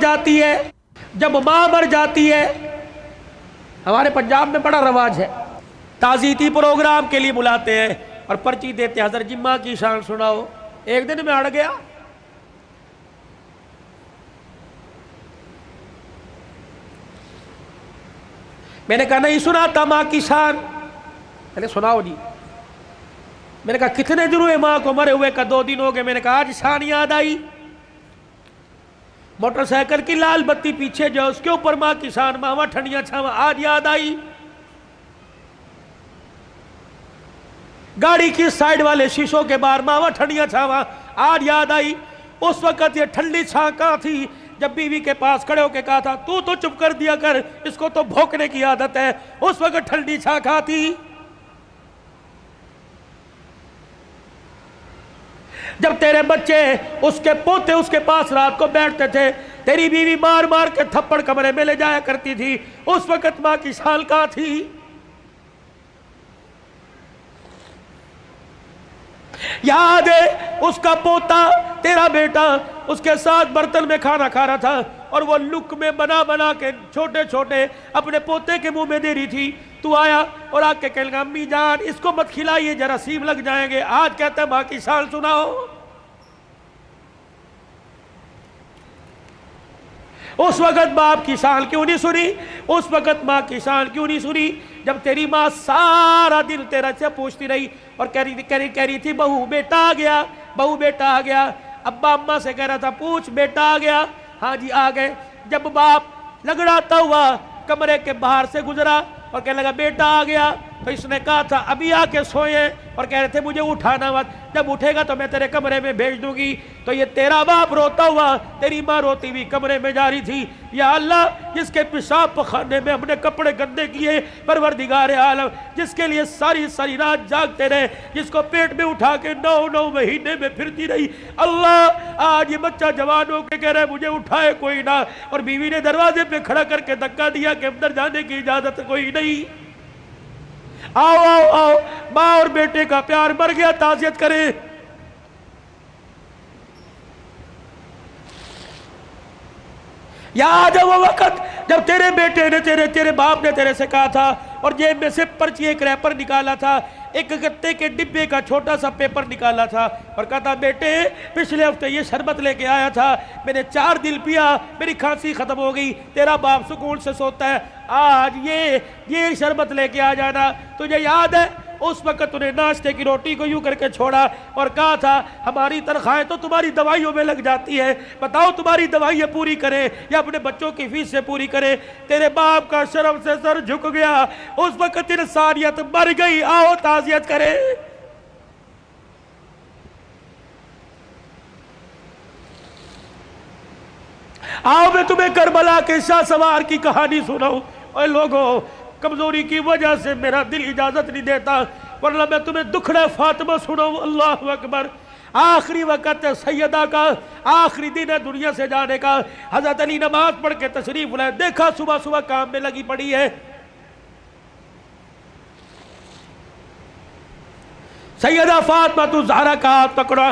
جاتی ہے، جب ماں مر جاتی ہے، ہمارے پنجاب میں بڑا رواج ہے، تعزیتی پروگرام کے لیے بلاتے ہیں اور پرچی دیتے ہیں، حضرت جمعہ کی شان سناؤ۔ ایک دن میں اڑ گیا، میں نے کہا نہیں سناتا ماں کی شان، میں نے سناؤ جی۔ میں نے کہا کتنے دن ہوئے ماں کو مرے ہوئے؟ کا 2 دن ہو گئے۔ میں نے کہا آج شان یاد آئی، موٹر سائیکل کی لال بتی پیچھے جو اس کے اوپر ماں کی شان، ماں ٹھنڈیاں چھاواں، آج یاد آئی۔ گاڑی کی سائیڈ والے شیشوں کے باہر ماں ٹھنڈیاں چھاواں، آج یاد آئی۔ اس وقت یہ ٹھنڈی چھاں کہاں تھی جب بیوی کے پاس کھڑے ہو کے کہا تھا تو چپ کر دیا کر، اس کو تو بھونکنے کی عادت ہے، اس وقت ٹھنڈی چھاں کہاں تھی؟ جب تیرے بچے، اس کے پوتے اس کے پاس رات کو بیٹھتے تھے، تیری بیوی مار مار کے تھپڑ کمرے میں لے جایا کرتی تھی، اس وقت ماں کی شان کہاں تھی؟ یاد ہے اس کا پوتا، تیرا بیٹا اس کے ساتھ برتن میں کھانا کھا رہا تھا اور وہ لک میں بنا بنا کے چھوٹے چھوٹے اپنے پوتے کے منہ میں دے رہی تھی، تو آیا اور آ کے کہنے لگا امی جان اس کو مت کھلائیے جراثیم لگ جائیں گے، آج کہتا ہے ماں کی شان سناؤ۔ اس وقت باپ کی شان کیوں نہیں سنی؟ اس وقت ماں کی شان کیوں نہیں سنی؟ جب تیری ماں سارا دن تیرا سے پوچھتی رہی اور کہہ رہی تھی بہو بیٹا آ گیا، بہو بیٹا آ گیا، ابا اماں سے کہہ رہا تھا پوچھ بیٹا آ گیا، ہاں جی آ گئے۔ جب باپ لگڑاتا ہوا کمرے کے باہر سے گزرا اور کہنے لگا بیٹا آ گیا، تو اس نے کہا تھا ابھی آ کے سوئے اور کہہ رہے تھے مجھے اٹھانا مت، جب اٹھے گا تو میں تیرے کمرے میں بھیج دوں گی۔ تو یہ تیرا باپ روتا ہوا، تیری ماں روتی ہوئی کمرے میں جا رہی تھی، یا اللہ جس کے پیشاب پخانے میں اپنے کپڑے گندے کیے، پروردگار عالم جس کے لیے ساری ساری رات جاگتے رہے، جس کو پیٹ میں اٹھا کے 9 مہینے میں پھرتی رہی، اللہ آج یہ بچہ جوان ہو کے کہہ رہا ہے مجھے اٹھائے کوئی نہ، اور بیوی نے دروازے پہ کھڑا کر کے دھکا دیا کہ اندر جانے کی اجازت کوئی نہیں۔ آؤ آؤ آؤ، ماں اور بیٹے کا پیار مر گیا، تعزیت کریں۔ یاد ہے وہ وقت جب تیرے بیٹے نے تیرے باپ نے تیرے سے کہا تھا اور جیب میں سے پرچی ایک ریپر نکالا تھا، ایک گتے کے ڈبے کا چھوٹا سا پیپر نکالا تھا اور کہا تھا بیٹے پچھلے ہفتے یہ شربت لے کے آیا تھا، میں نے 4 دن پیا، میری کھانسی ختم ہو گئی، تیرا باپ سکون سے سوتا ہے، آج یہ شربت لے کے آ جانا۔ تجھے یاد ہے اس وقت انہیں ناشتے کی روٹی کو یوں کر کے چھوڑا اور کہا تھا ہماری تنخواہیں تو تمہاری دوائیوں میں لگ جاتی ہے، بتاؤ تمہاری دوائیاں پوری کریں یا اپنے بچوں کی فیس سے پوری کریں۔ تیرے باپ کا شرم سے سر جھک گیا، اس وقت انسانیت مر گئی، آؤ تعزیت کریں۔ آؤ میں تمہیں کربلا کے شاہ سوار کی کہانی سناؤں۔ اے لوگوں کمزوری کی وجہ سے میرا دل اجازت نہیں دیتا، ورنہ میں تمہیں دکھڑا فاطمہ سناؤں۔ اللہ اکبر۔ آخری وقت سیدہ کا، آخری دن ہے دنیا سے جانے کا، حضرت علی نماز پڑھ کے تشریف لائے، دیکھا صبح صبح کام میں لگی پڑی ہے۔ سیدہ فاطمہ تو زہرا کا ہاتھ پکڑا،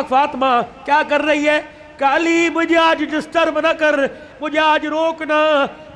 فاطمہ کیا کر رہی ہے؟ کہ علی مجھے آج ڈسٹرب نہ کر، مجھے آج روکنا،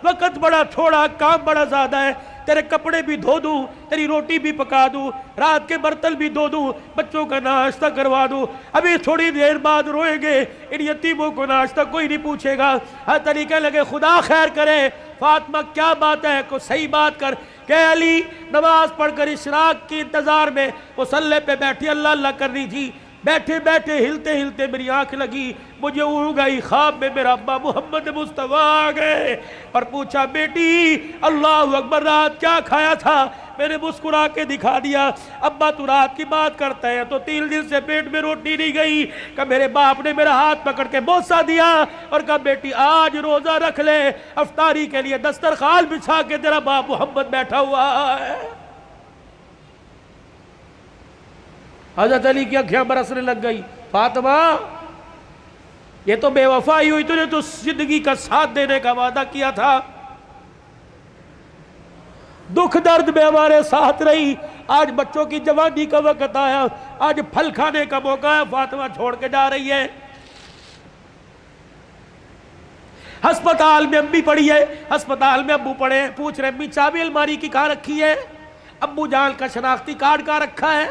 وقت بڑا تھوڑا، کام بڑا زیادہ ہے، تیرے کپڑے بھی دھو دوں، تیری روٹی بھی پکا دوں، رات کے برتن بھی دھو دوں، بچوں کا ناشتہ کروا دوں، ابھی تھوڑی دیر بعد روئیں گے، ان یتیموں کو ناشتہ کوئی نہیں پوچھے گا۔ ہر طریقے لگے خدا خیر کرے، فاطمہ کیا بات ہے، کوئی صحیح بات کر۔ کہ علی نماز پڑھ کر اشراق کی انتظار میں مصلی پہ بیٹھی اللہ اللہ کر رہی تھی، بیٹھے بیٹھے ہلتے ہلتے میری آنکھ لگی، مجھے اڑ گئی، خواب میں میرا ابا محمد مصطفیٰ آ گئے اور پوچھا بیٹی اللہ اکبر رات کیا کھایا تھا؟ میں نے مسکرا کے دکھا دیا، ابا تو رات کی بات کرتا ہے تو 3 دن سے پیٹ میں روٹی نہیں گئی۔ کہ میرے باپ نے میرا ہاتھ پکڑ کے بوسہ دیا اور کہا بیٹی آج روزہ رکھ لے، افطاری کے لیے دسترخوان بچھا کے تیرا باپ محمد بیٹھا ہوا ہے۔ حضرت علی کی آنکھیں برسنے لگ گئی، فاطمہ یہ تو بے وفائی ہوئی، تجھے تو زندگی کا ساتھ دینے کا وعدہ کیا تھا، دکھ درد میں ہمارے ساتھ رہی، آج بچوں کی جوانی کا وقت آیا، آج پھل کھانے کا موقع ہے، فاطمہ چھوڑ کے جا رہی ہے۔ ہسپتال میں امی پڑی ہے، ہسپتال میں ابو پڑے ہیں، پوچھ رہے امی چابی الماری کی کہاں رکھی ہے؟ ابو جان کا شناختی کارڈ کہاں رکھا ہے؟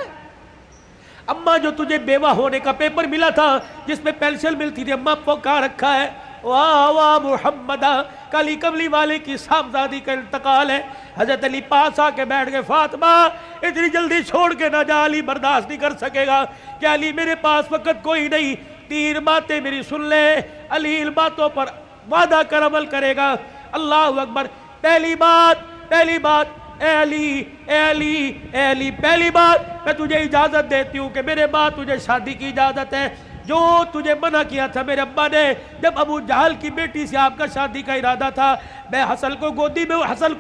اماں جو تجھے بیوہ ہونے کا پیپر ملا تھا جس میں پینشن ملتی تھی، اماں کو کہاں رکھا ہے؟ واہ واہ محمدہ، کالی کملی والے کی صاحبزادی کا انتقال ہے۔ حضرت علی پاس آ کے بیٹھ گئے، فاطمہ اتنی جلدی چھوڑ کے نہ جا، علی برداشت نہیں کر سکے گا کہ علی میرے پاس وقت کوئی نہیں، 3 باتیں میری سن لے، علی ان باتوں پر وعدہ کر عمل کرے گا۔ اللہ اکبر۔ پہلی بات اے علی پہلی بات، میں تجھے اجازت دیتی ہوں کہ میرے بعد تجھے شادی کی اجازت ہے۔ جو تجھے منع کیا تھا میرے ابا نے جب ابو جہل کی بیٹی سے آپ کا شادی کا ارادہ تھا، میں حسن کو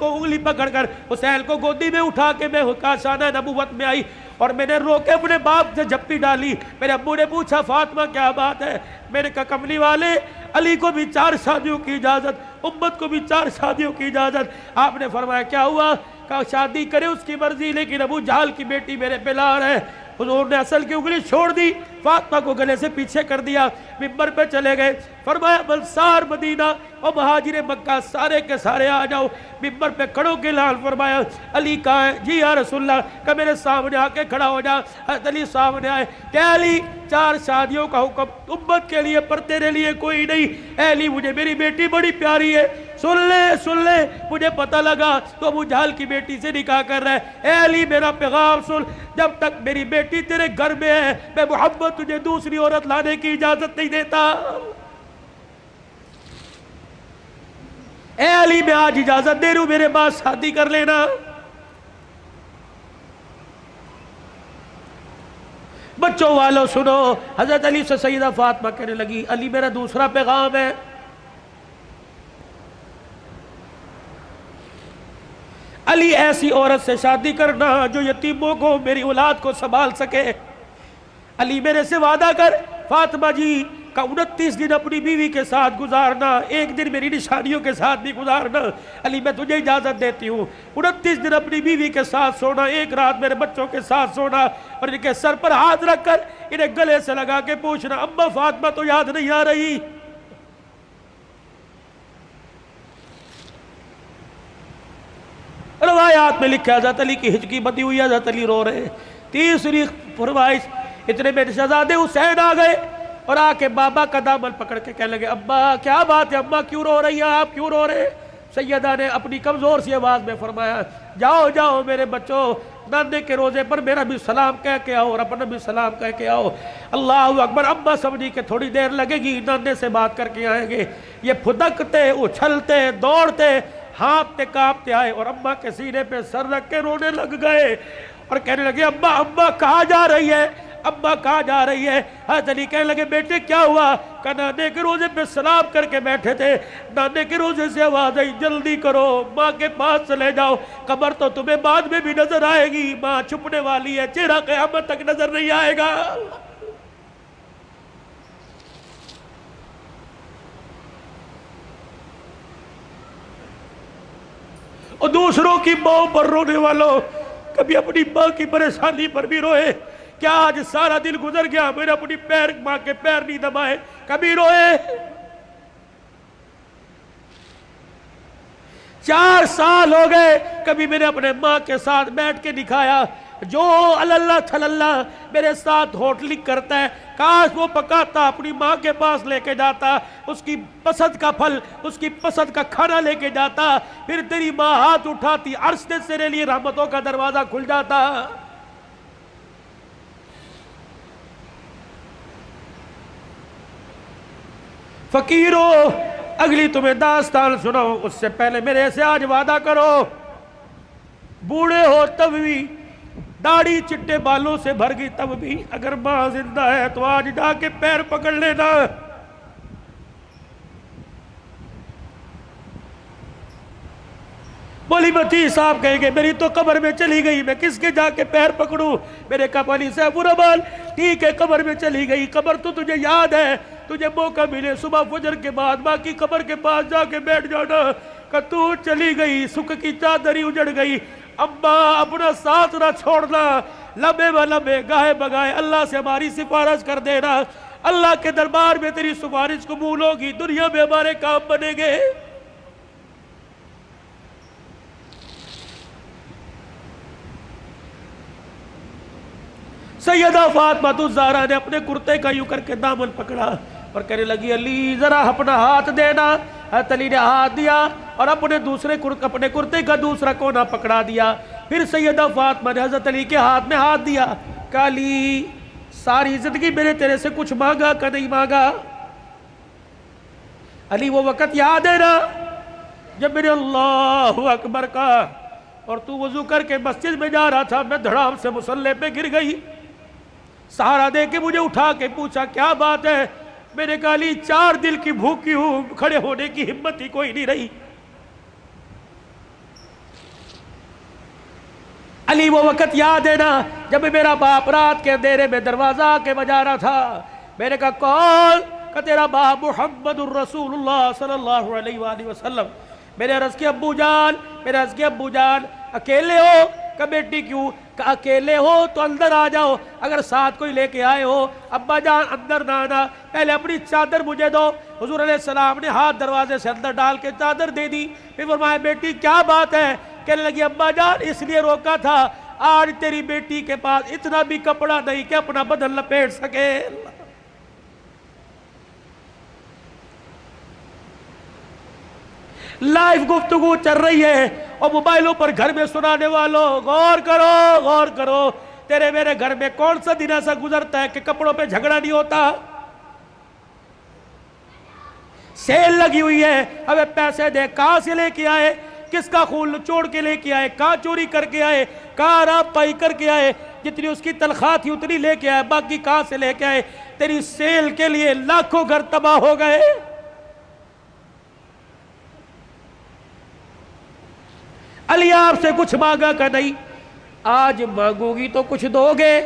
انگلی پکڑ کر حسین کو گودی میں اٹھا کے میں کاشانہ نبوت میں آئی اور میں نے رو کے اپنے باپ سے جھپٹی ڈالی۔ میرے ابو نے پوچھا فاطمہ کیا بات ہے؟ میں نے کہا کملی والے، علی کو بھی 4 شادیوں کی اجازت، امت کو بھی 4 شادیوں کی اجازت۔ آپ نے فرمایا کیا ہوا؟ کہا شادی کرے اس کی مرضی، لیکن ابو جہل کی بیٹی میرے پہ لار ہے۔ حضور نے اصل کی انگلی چھوڑ دی، فاطمہ کو گلے سے پیچھے کر دیا، منبر پہ چلے گئے۔ فرمایا انصار مدینہ اور مہاجر مکہ سارے کے سارے آ جاؤ۔ منبر پہ کھڑوں کے اعلان فرمایا علی کہاں ہے؟ جی یا رسول اللہ، کہ میرے سامنے آ کے کھڑا ہو جا۔ حضرت علی سامنے آئے کہ علی 4 شادیوں کا حکم امت کے لیے پر تیرے لیے کوئی نہیں۔ اے علی مجھے میری بیٹی بڑی پیاری ہے، سن لے مجھے پتہ لگا تو ابو جہل کی بیٹی سے نکاح کر رہا ہے۔ اے علی میرا پیغام سن، جب تک میری بیٹی تیرے گھر میں ہے میں محمد تجھے دوسری عورت لانے کی اجازت نہیں دیتا۔ اے علی میں آج اجازت دے رہا ہوں، میرے بعد شادی کر لینا۔ بچوں والوں سنو، حضرت علی سے سیدہ فاطمہ کہنے لگی علی میرا دوسرا پیغام ہے، علی ایسی عورت سے شادی کرنا جو یتیموں کو میری اولاد کو سنبھال سکے۔ علی میرے سے وعدہ کر فاطمہ جی کا 29 دن اپنی بیوی کے ساتھ گزارنا، 1 دن میری نشانیوں کے ساتھ بھی گزارنا۔ علی میں تجھے اجازت دیتی ہوں، 29 دن اپنی بیوی کے ساتھ سونا، 1 رات میرے بچوں کے ساتھ سونا، اور ان کے سر پر ہاتھ رکھ کر انہیں گلے سے لگا کے پوچھنا اماں فاطمہ تو یاد نہیں آ رہی؟ روایات میں لکھا حضرت علی کی ہچکی بندی ہوئی، حضرت علی رو رہے۔ تیسری فرمائش، اتنے میں شہزادے حسین آ گئے اور آ کے بابا کا دامن پکڑ کے کہنے لگے ابا کیا بات ہے، اماں کیوں رو رہی ہیں، آپ کیوں رو رہے؟ سیدہ نے اپنی کمزور سی آواز میں فرمایا جاؤ میرے بچوں، نانے کے روزے پر میرا بھی سلام کہہ کے آؤ اور اپنا بھی سلام کہہ کے آؤ۔ اللہ اکبر۔ اماں سمجھی کہ تھوڑی دیر لگے گی، نانے سے بات کر کے آئیں گے۔ یہ پھدکتے اچھلتے دوڑتے ہانپتے کانپتے آئے اور اماں کے سینے پہ سر رکھ کے رونے لگ گئے اور کہنے لگے اماں کہاں جا رہی ہے، اماں کہاں جا رہی ہے؟ حضرت علی کہنے لگے بیٹے کیا ہوا؟ کہ نانے کے روزے پہ سلام کر کے بیٹھے تھے، نانے کے روزے سے آواز آئی جلدی کرو ماں کے پاس چلے جاؤ، قبر تو تمہیں بعد میں بھی نظر آئے گی، ماں چھپنے والی ہے، چہرہ قیامت تک نظر نہیں آئے گا۔ اور دوسروں کی ماں پر رونے والوں، کبھی اپنی ماں کی پریشانی پر بھی روئے۔ کیا آج سارا دن گزر گیا میرے اپنی ماں کے پیر نہیں دبائے؟ کبھی روئے؟ 4 سال ہو گئے کبھی میں نے اپنے ماں کے ساتھ بیٹھ کے دکھایا؟ جو اللہ تھلاللہ میرے ساتھ ہوٹلنگ کرتا ہے کاش وہ پکاتا اپنی ماں کے پاس لے کے جاتا، اس کی پسند کا پھل، اس کی پسند کا کھانا لے کے جاتا، پھر تیری ماں ہاتھ اٹھاتی، عرش سے تیرے لیے رحمتوں کا دروازہ کھل جاتا۔ فقیرو اگلی تمہیں داستان سناؤ اس سے پہلے میرے سے آج وعدہ کرو، بوڑھے ہو تب بھی، داڑھی چٹے بالوں سے بھر گئی تب بھی، اگر ماں زندہ ہے تو آج جا کے پیر پکڑ لینا۔ بولی بتی صاحب کہیں گے میری تو قبر میں چلی گئی، میں کس کے جا کے پیر پکڑوں؟ میرے کہا علی صاحب ربال ٹھیک ہے قبر میں چلی گئی، قبر تو تجھے یاد ہے، تجھے موقع ملے صبح فجر کے بعد ماں کی قبر کے پاس جا کے بیٹھ جانا، کہ تو چلی گئی، سکھ کی چادری اجڑ گئی، اماں اپنا ساتھ نہ چھوڑنا، لمبے و لمبے گاہے بگائے اللہ سے ہماری سفارش کر دینا، اللہ کے دربار میں تیری سفارش قبول ہوگی، دنیا میں ہمارے کام بنے گے۔ سیدہ فاطمہ الزہرا نے اپنے کرتے کا یوں کر کے دامن پکڑا اور کہنے لگی علی ذرا اپنا ہاتھ دینا۔ حضرت علی نے ہاتھ دیا اور اپنے کرتے کا دوسرا کونا پکڑا دیا۔ پھر سیدہ فاطمہ نے حضرت علی کے ہاتھ میں ہاتھ دیا، کہا علی ساری زندگی میں نے تیرے سے کچھ مانگا کہ نہیں مانگا؟ علی وہ وقت یاد ہے نا جب میں نے اللہ اکبر کہا اور تو وضو کر کے مسجد میں جا رہا تھا، میں دھڑام سے مصلی پہ گر گئی، سہارا دے کے مجھے اٹھا کے پوچھا کیا بات ہے؟ میں نے کہا علی 4 دل کی بھوکی ہوں، کھڑے ہونے کی ہمت ہی کوئی نہیں رہی۔ علی وہ وقت یاد ہے نا جب میرا باپ رات کے اندھیرے میں دروازہ کے بجا رہا تھا، میں نے کہا کون؟ کہ تیرا باپ محمد الرسول اللہ صلی اللہ علیہ وآلہ وسلم۔ میں نے عرض کی ابو جان اکیلے ہو؟ کہ بیٹی کیوں؟ کہ اکیلے ہو تو اندر آ جاؤ، اگر ساتھ کوئی لے کے آئے ہو ابا جان اندر نہ آنا، پہلے اپنی چادر مجھے دو۔ حضور علیہ السلام نے ہاتھ دروازے سے اندر ڈال کے چادر دے دی۔ پھر فرمایا بیٹی کیا بات ہے؟ کہنے لگی ابا جان اس لیے روکا تھا، آج تیری بیٹی کے پاس اتنا بھی کپڑا نہیں کہ اپنا بدن لپیٹ سکے۔ لائیو گفتگو چل رہی ہے اور موبائلوں پر گھر میں سنانے والوں غور کرو، تیرے میرے گھر میں کون سا دن ایسا گزرتا ہے کہ کپڑوں پہ جھگڑا نہیں ہوتا؟ سیل لگی ہوئی ہے، ہمیں پیسے دے، کہاں سے لے کے آئے؟ کس کا خون نچوڑ کے لے کے آئے؟ کہاں چوری کر کے آئے؟ کہاں راب پائی کر کے آئے؟ جتنی اس کی تنخواہ تھی اتنی لے کے آئے، باقی کہاں سے لے کے آئے؟ تیری سیل کے لیے لاکھوں گھر تباہ ہو گئے۔ علی آپ سے کچھ مانگا کہ نہیں؟ آج مانگو گی تو کچھ دو گے؟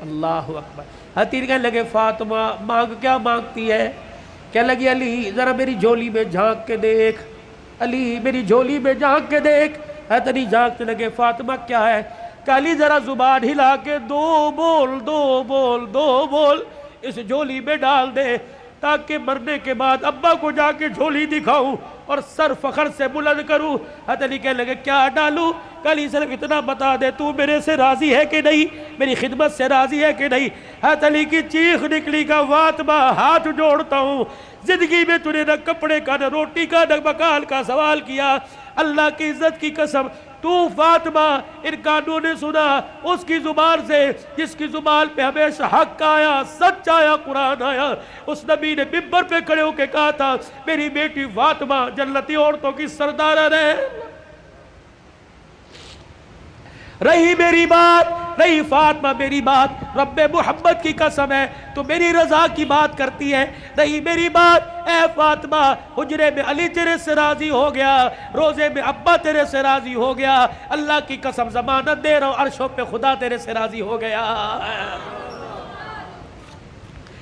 اللہ اکبر۔ حتیر کہنے لگے فاطمہ مانگ کیا مانگتی ہے؟ کہنے لگی علی ذرا میری جھولی میں جھانک کے دیکھ، علی میری جھولی میں جھانک کے دیکھ۔ حضرت علی جھانکنے لگے فاطمہ کیا ہے؟ کہ علی ذرا زبان ہلا کے دو بول اس جھولی میں ڈال دے، تاکہ مرنے کے بعد ابا کو جا کے جھولی دکھاؤں اور سر فخر سے بلند کروں۔ حضرت علی کہنے لگے کیا ڈالوں؟ کہ علی صرف اتنا بتا دے تو میرے سے راضی ہے کہ نہیں، میری خدمت سے راضی ہے کہ نہیں؟ حضرت علی کی چیخ نکلی کا فاطمہ ہاتھ جوڑتا ہوں، زندگی میں تو نے نہ کپڑے کا، نہ روٹی کا، نہ مکان کا سوال کیا، اللہ کی عزت کی قسم تو فاطمہ ان کانوں نے سنا اس کی زبان سے جس کی زبان پہ ہمیشہ حق آیا، سچ آیا، قرآن آیا۔ اس نبی نے ممبر پہ کھڑے ہو کے کہا تھا میری بیٹی فاطمہ جنتی عورتوں کی سردار ہے۔ رہی میری بات، رہی فاطمہ میری بات، رب محمد کی قسم ہے تو میری رضا کی بات کرتی ہے، رہی میری بات اے فاطمہ حجرے میں علی تیرے سے راضی ہو گیا، روزے میں ابا تیرے سے راضی ہو گیا، اللہ کی قسم ضمانت دے رہا ہوں عرشوں پہ خدا تیرے سے راضی ہو گیا۔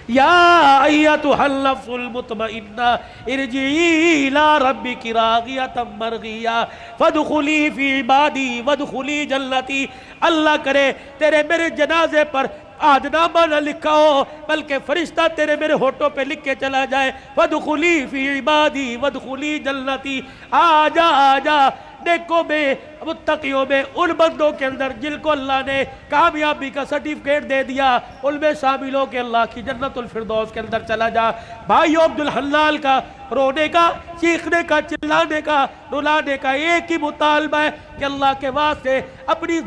یا ایتھا النفس المطمئنہ ارجعی الی ربک راغیۃ مرضیہ فادخلی فی عبادی وادخلی جنتی۔ اللہ کرے تیرے میرے جنازے پر آدنامہ نہ لکھا ہو بلکہ فرشتہ تیرے میرے ہونٹوں پہ لکھ کے چلا جائے، وادخلی فی عبادی وادخلی جنتی۔ آجا نیکوں میں، متقیوں میں، ان بندوں کے اندر جن کو اللہ نے کامیابی کا سرٹیفکیٹ دے دیا ان میں شامل ہو کے اللہ کی جنت الفردوس کے اندر چلا جا۔ بھائیو عبدالحلال کا رونے کا، چیخنے کا، چلانے کا، رلانے کا ایک ہی مطالبہ ہے کہ اللہ کے واسطے اپنی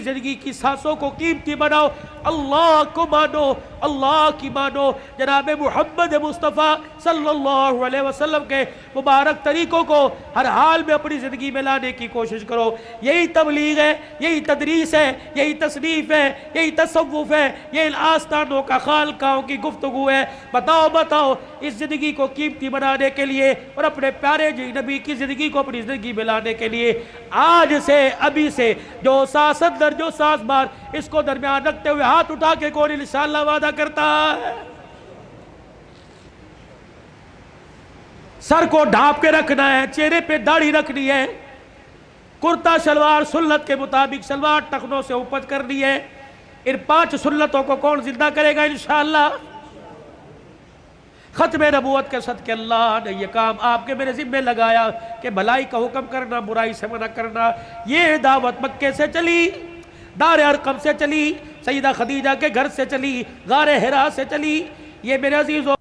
زندگی کی سانسوں کو قیمتی بناؤ، اللہ کو مانو، اللہ کی مانو، جناب محمد مصطفیٰ صلی اللہ علیہ وسلم کے مبارک طریقوں کو ہر حال میں اپنی زندگی میں لانے کی کوشش کرو۔ یہی تبلیغ ہے، یہی تدریس ہے، یہی تصنیف ہے، یہی تصوف ہے، یہ ان آستانوں کا خالقاؤں کی گفتگو ہے۔ بتاؤ اس زندگی کو قیمتی بنانے کے لیے اور اپنے پیارے نبی کی زندگی کو اپنی زندگی میں لانے کے لیے آج سے، ابھی سے جو ساس اندر جو ساس بار اس کو درمیان رکھتے ہوئے ہاتھ اٹھا کے کون انشاءاللہ وعدہ کرتا ہے؟ سر کو ڈھانپ کے رکھنا ہے، چہرے پہ داڑھی رکھنی ہے، کرتا شلوار سنت کے مطابق شلوار ٹخنوں سے اوپر کرنی ہے۔ ان 5 سنتوں کو کون زندہ کرے گا انشاءاللہ؟ ختم نبوت کے صدقے اللہ نے یہ کام آپ کے میرے ذمہ لگایا کہ بھلائی کا حکم کرنا، برائی سے منع کرنا۔ یہ دعوت مکے سے چلی، دار ارقم سے چلی، سیدہ خدیجہ کے گھر سے چلی، غار حرا سے چلی۔ یہ میرے عزیزوں